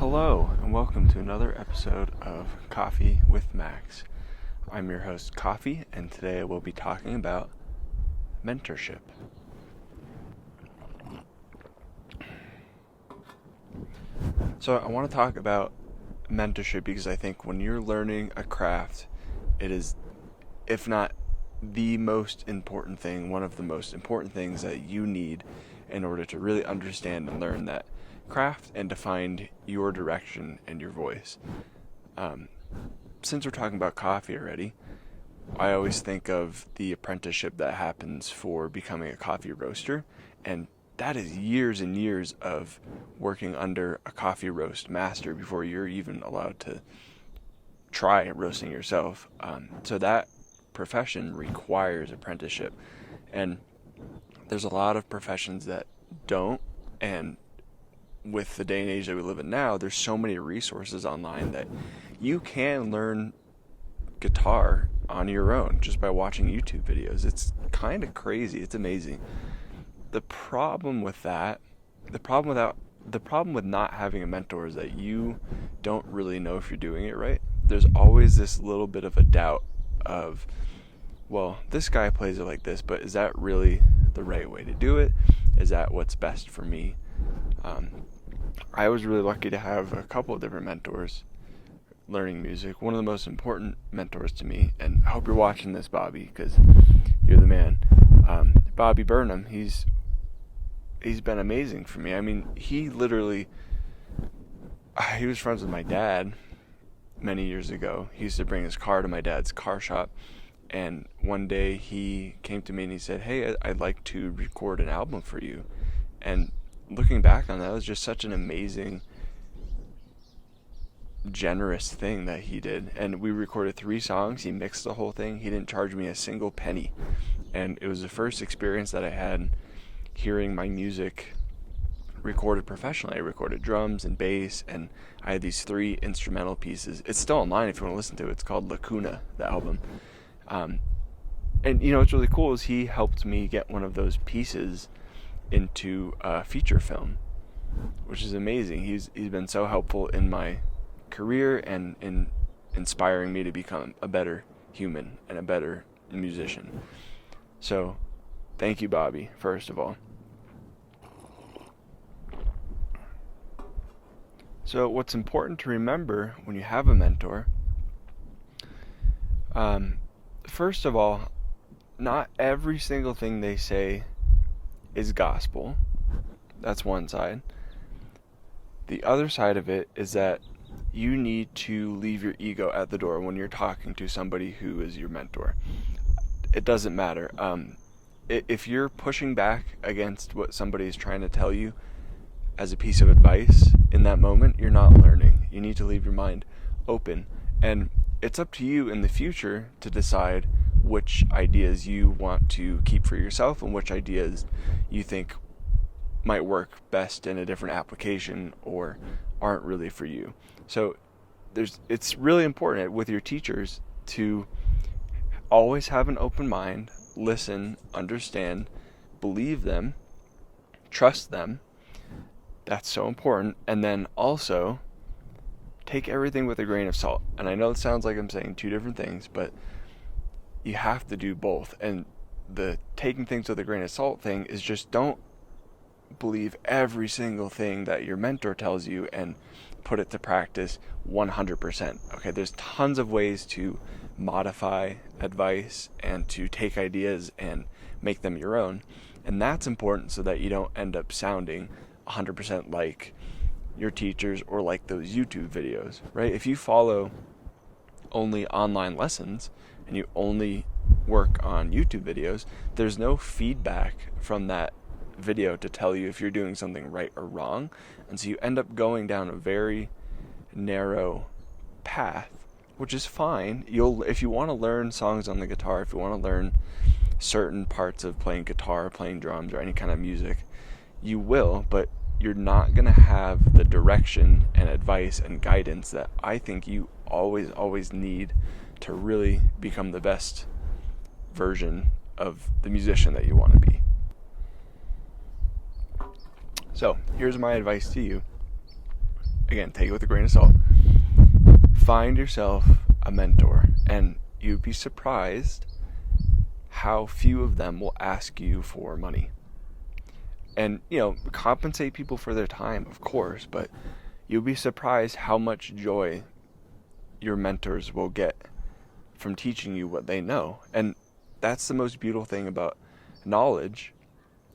Hello, and welcome to another episode of Coffee with Max. I'm your host, Coffee, and today we'll be talking about mentorship. So I want to talk about mentorship because I think when you're learning a craft, it is, if not the most important thing, one of the most important things that you need in order to really understand and learn that craft and to find your direction and your voice. Since we're talking about coffee already, I always think of the apprenticeship that happens for becoming a coffee roaster, and that is years and years of working under a coffee roast master before you're even allowed to try roasting yourself. So that profession requires apprenticeship, and there's a lot of professions that don't, and with the day and age that we live in now, there's so many resources online that you can learn guitar on your own just by watching YouTube videos. It's kind of crazy. It's amazing. The problem with not having a mentor is that you don't really know if you're doing it right. There's always this little bit of a doubt of, well, this guy plays it like this, but is that really the right way to do it? Is that what's best for me? I was really lucky to have a couple of different mentors learning music. One of the most important mentors to me, and I hope you're watching this, Bobby, because you're the man. Bobby Burnham, he's been amazing for me. I mean, he was friends with my dad many years ago. He used to bring his car to my dad's car shop, and one day he came to me and he said, "Hey, I'd like to record an album for you." And looking back on that, it was just such an amazing, generous thing that he did. And we recorded 3 songs. He mixed the whole thing. He didn't charge me a single penny. And it was the first experience that I had hearing my music recorded professionally. I recorded drums and bass, and I had these 3 instrumental pieces. It's still online if you want to listen to it. It's called Lacuna, the album. And what's really cool is he helped me get one of those pieces into a feature film, which is amazing. He's been so helpful in my career and in inspiring me to become a better human and a better musician. So thank you, Bobby, first of all. So what's important to remember when you have a mentor, first of all, not every single thing they say is gospel. That's one side. The other side of it is that you need to leave your ego at the door when you're talking to somebody who is your mentor. It doesn't matter. If you're pushing back against what somebody is trying to tell you as a piece of advice in that moment, you're not learning. You need to leave your mind open. And it's up to you in the future to decide which ideas you want to keep for yourself and which ideas you think might work best in a different application or aren't really for you. So it's really important with your teachers to always have an open mind, listen, understand, believe them, trust them. That's so important. And then also take everything with a grain of salt. And I know it sounds like I'm saying 2 different things, but you have to do both. And the taking things with a grain of salt thing is just don't believe every single thing that your mentor tells you and put it to practice 100%. Okay, there's tons of ways to modify advice and to take ideas and make them your own. And that's important so that you don't end up sounding 100% like your teachers or like those YouTube videos, right? If you follow only online lessons and you only work on YouTube videos, there's no feedback from that video to tell you if you're doing something right or wrong. And so you end up going down a very narrow path, which is fine. If you want to learn songs on the guitar, if you want to learn certain parts of playing guitar, playing drums, or any kind of music, you will, but you're not going to have the direction and advice and guidance that I think you always need to really become the best version of the musician that you want to be. So here's my advice to you. again, take it with a grain of salt. Find yourself a mentor, and you'd be surprised how few of them will ask you for money. And, compensate people for their time, of course, but you'll be surprised how much joy your mentors will get from teaching you what they know. And that's the most beautiful thing about knowledge,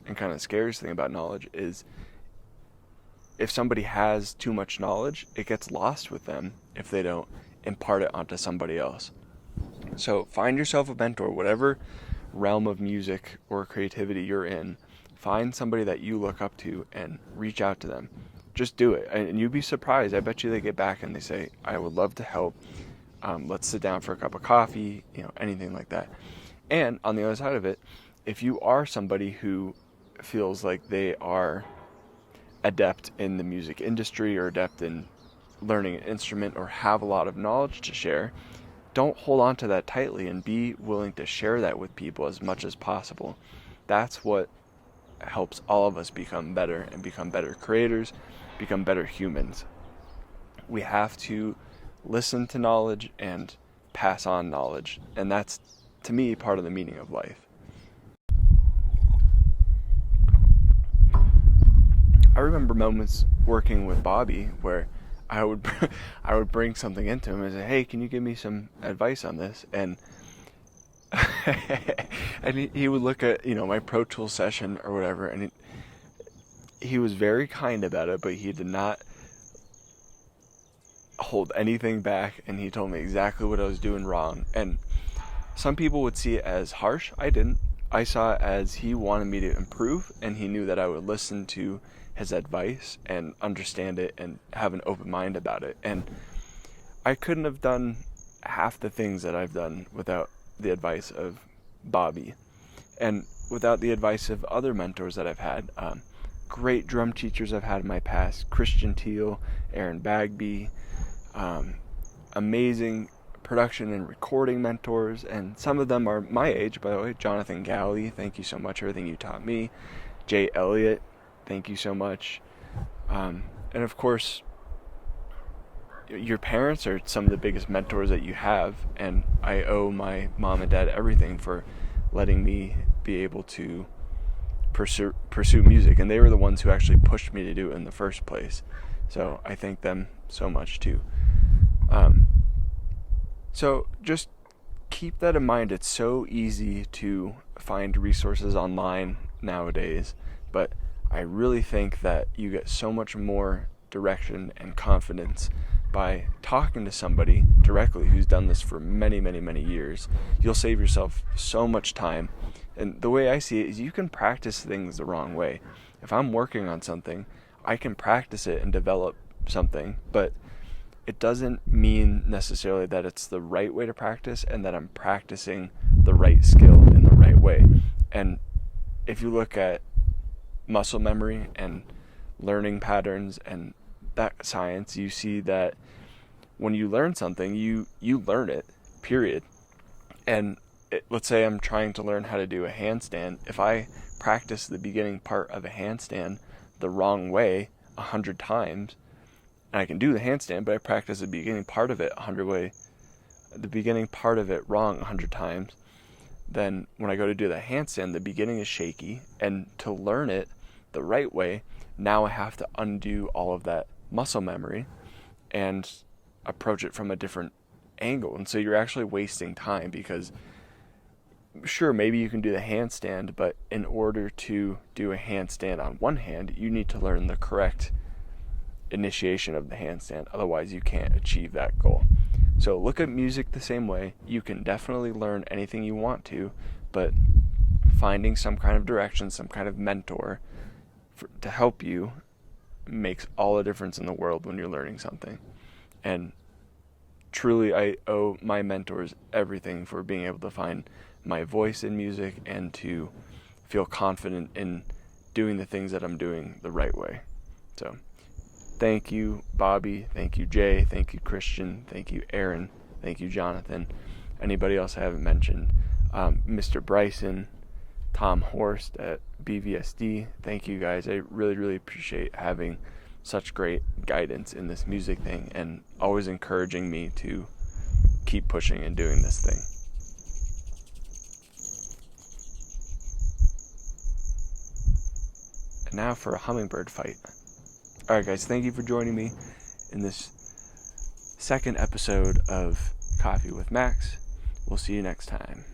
and kind of the scariest thing about knowledge is if somebody has too much knowledge, it gets lost with them if they don't impart it onto somebody else. So find yourself a mentor, whatever realm of music or creativity you're in. Find somebody that you look up to and reach out to them. Just do it, and you'd be surprised. I bet you they get back and they say, I would love to help. Let's sit down for a cup of coffee, anything like that. And on the other side of it, if you are somebody who feels like they are adept in the music industry or adept in learning an instrument or have a lot of knowledge to share, don't hold on to that tightly and be willing to share that with people as much as possible. That's what helps all of us become better and become better creators, become better humans. We have to listen to knowledge and pass on knowledge, and that's, to me, part of the meaning of life. I remember moments working with Bobby where I would bring something into him and say, hey, can you give me some advice on this? And and he would look at my Pro Tools session or whatever, and he was very kind about it, but he did not hold anything back, and he told me exactly what I was doing wrong. And some people would see it as harsh. I didn't. I saw it as he wanted me to improve, and he knew that I would listen to his advice and understand it and have an open mind about it. And I couldn't have done half the things that I've done without the advice of Bobby, and without the advice of other mentors that I've had. Great drum teachers I've had in my past: Christian Teal, Aaron Bagby, amazing production and recording mentors, and some of them are my age, by the way. Jonathan Gowley, thank you so much for everything you taught me. Jay Elliott, thank you so much. And of course, your parents are some of the biggest mentors that you have, and I owe my mom and dad everything for letting me be able to pursue music, and they were the ones who actually pushed me to do it in the first place. So I thank them so much too. So just keep that in mind. It's so easy to find resources online nowadays, but I really think that you get so much more direction and confidence by talking to somebody directly who's done this for many, many, many years. You'll save yourself so much time. And the way I see it is you can practice things the wrong way. If I'm working on something, I can practice it and develop something, but it doesn't mean necessarily that it's the right way to practice and that I'm practicing the right skill in the right way. And if you look at muscle memory and learning patterns and that science, you see that when you learn something, you learn it, period. And let's say I'm trying to learn how to do a handstand. If I practice the beginning part of a handstand the wrong way 100 times, and I can do the handstand, but I practice the beginning part of it the beginning part of it wrong 100 times, then when I go to do the handstand, the beginning is shaky, and to learn it the right way, now I have to undo all of that muscle memory and approach it from a different angle. And so you're actually wasting time, because sure, maybe you can do the handstand, but in order to do a handstand on one hand, you need to learn the correct initiation of the handstand. Otherwise, you can't achieve that goal. So look at music the same way. You can definitely learn anything you want to, but finding some kind of direction, some kind of mentor to help you makes all the difference in the world when you're learning something. And truly, I owe my mentors everything for being able to find my voice in music and to feel confident in doing the things that I'm doing the right way. So thank you, Bobby. Thank you, Jay. Thank you, Christian. Thank you, Aaron. Thank you, Jonathan. Anybody else I haven't mentioned? Mr. Bryson, Tom Horst at BVSD. Thank you guys. I really, really appreciate having such great guidance in this music thing and always encouraging me to keep pushing and doing this thing. And now for a hummingbird fight. Alright guys, thank you for joining me in this second episode of Coffee with Max. We'll see you next time.